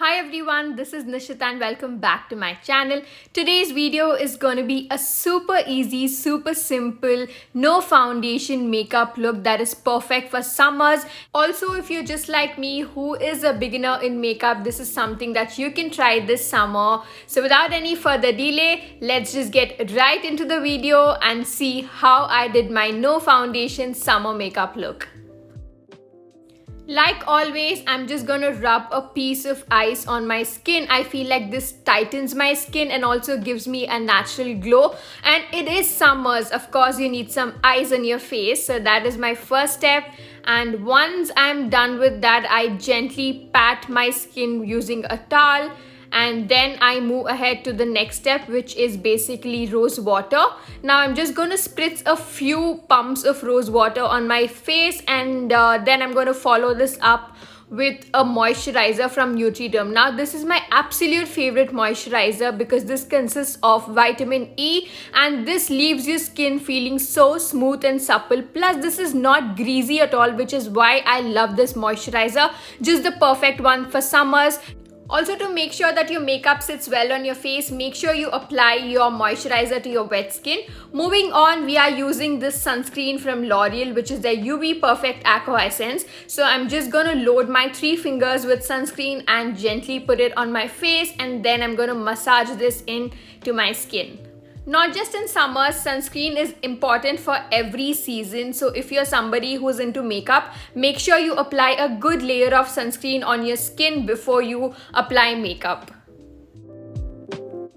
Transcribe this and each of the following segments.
Hi everyone, this is Nishita and welcome back to my channel. Today's video is going to be a super easy, super simple, no foundation makeup look that is perfect for summers. Also, if you're just like me who is a beginner in makeup, this is something that you can try this summer. So without any further delay, let's just get right into the video and see how I did my no foundation summer makeup look. Like always, I'm just gonna rub a piece of ice on my skin. I feel like this tightens my skin and also gives me a natural glow. And it is summers, of course you need some ice on your face. So that is my first step. And once I'm done with that, I gently pat my skin using a towel. And then I move ahead to the next step, which is basically rose water. Now I'm just going to spritz a few pumps of rose water on my face, and then I'm going to follow this up with a moisturizer from Nutriderm. Now this is my absolute favorite moisturizer because this consists of vitamin E and this leaves your skin feeling so smooth and supple. Plus this is not greasy at all, which is why I love this moisturizer. Just the perfect one for summers. Also, to make sure that your makeup sits well on your face, make sure you apply your moisturizer to your wet skin. Moving on, we are using this sunscreen from L'Oreal, which is the UV Perfect Aqua Essence. So I'm just gonna load my 3 fingers with sunscreen and gently put it on my face, and then I'm gonna massage this into my skin. Not just in summer, sunscreen is important for every season. So if you're somebody who's into makeup, make sure you apply a good layer of sunscreen on your skin before you apply makeup.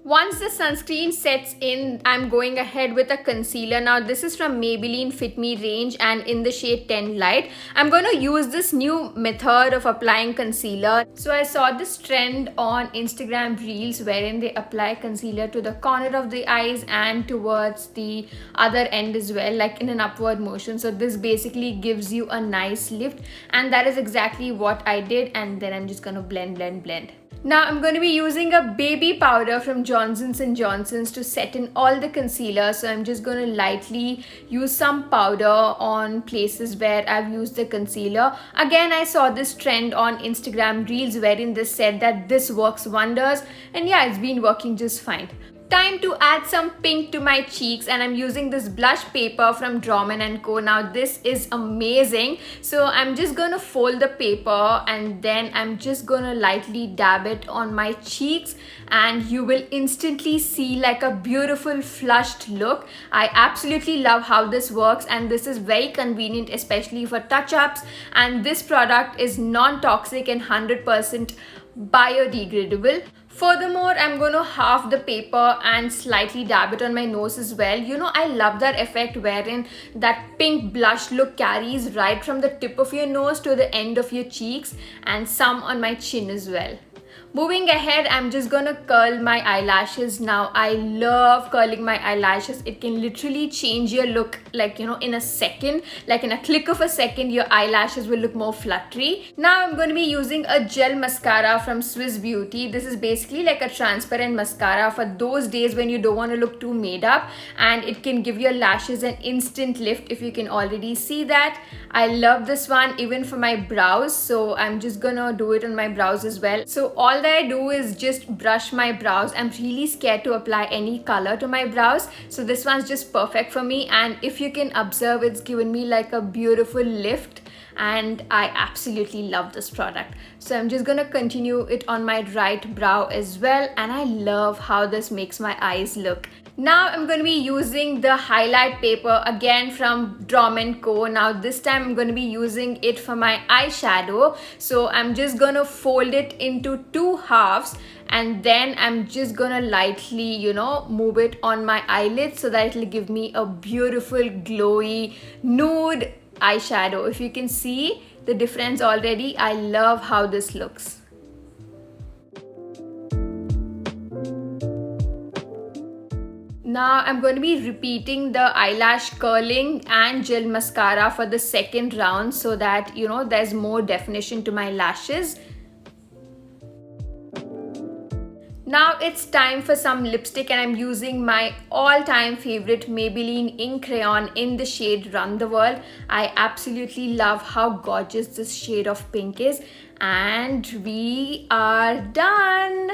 Once the sunscreen sets in, I'm going ahead with a concealer. Now this is from Maybelline Fit Me range and in the shade 10 Light. I'm going to use this new method of applying concealer. So I saw this trend on Instagram Reels wherein they apply concealer to the corner of the eyes and towards the other end as well, like in an upward motion. So this basically gives you a nice lift, and that is exactly what I did. And then I'm just going to blend. Now I'm going to be using a baby powder from Johnson's & Johnson's to set in all the concealer. So I'm just going to lightly use some powder on places where I've used the concealer. Again, I saw this trend on Instagram Reels wherein they said that this works wonders, and yeah, it's been working just fine. Time to add some pink to my cheeks, and I'm using this blush paper from Drommen & Co. Now this is amazing. So I'm just gonna fold the paper and then I'm just gonna lightly dab it on my cheeks, and you will instantly see like a beautiful flushed look. I absolutely love how this works, and this is very convenient, especially for touch-ups. And this product is non-toxic and 100% biodegradable. Furthermore, I'm going to halve the paper and slightly dab it on my nose as well. You know, I love that effect wherein that pink blush look carries right from the tip of your nose to the end of your cheeks, and some on my chin as well. Moving ahead, I'm just gonna curl my eyelashes. Now I love curling my eyelashes. It can literally change your look, like, you know, in a second. Like in a click of a second, your eyelashes will look more fluttery. Now I'm going to be using a gel mascara from Swiss Beauty. This is basically like a transparent mascara for those days when you don't want to look too made up, and it can give your lashes an instant lift, if you can already see that. I love this one even for my brows, so I'm just gonna do it on my brows as well. So all that I do is just brush my brows. I'm really scared to apply any color to my brows, so this one's just perfect for me. And if you can observe, it's given me like a beautiful lift, and I absolutely love this product. So I'm just gonna continue it on my right brow as well, and I love how this makes my eyes look. Now I'm going to be using the highlight paper again from Drommen & Co. Now this time I'm going to be using it for my eyeshadow. So I'm just going to fold it into 2 halves, and then I'm just going to lightly, you know, move it on my eyelids so that it'll give me a beautiful glowy nude eyeshadow. If you can see the difference already, I love how this looks. Now I'm going to be repeating the eyelash curling and gel mascara for the second round so that, you know, there's more definition to my lashes. Now it's time for some lipstick, and I'm using my all-time favorite Maybelline ink crayon in the shade Run the World. I absolutely love how gorgeous this shade of pink is, and we are done.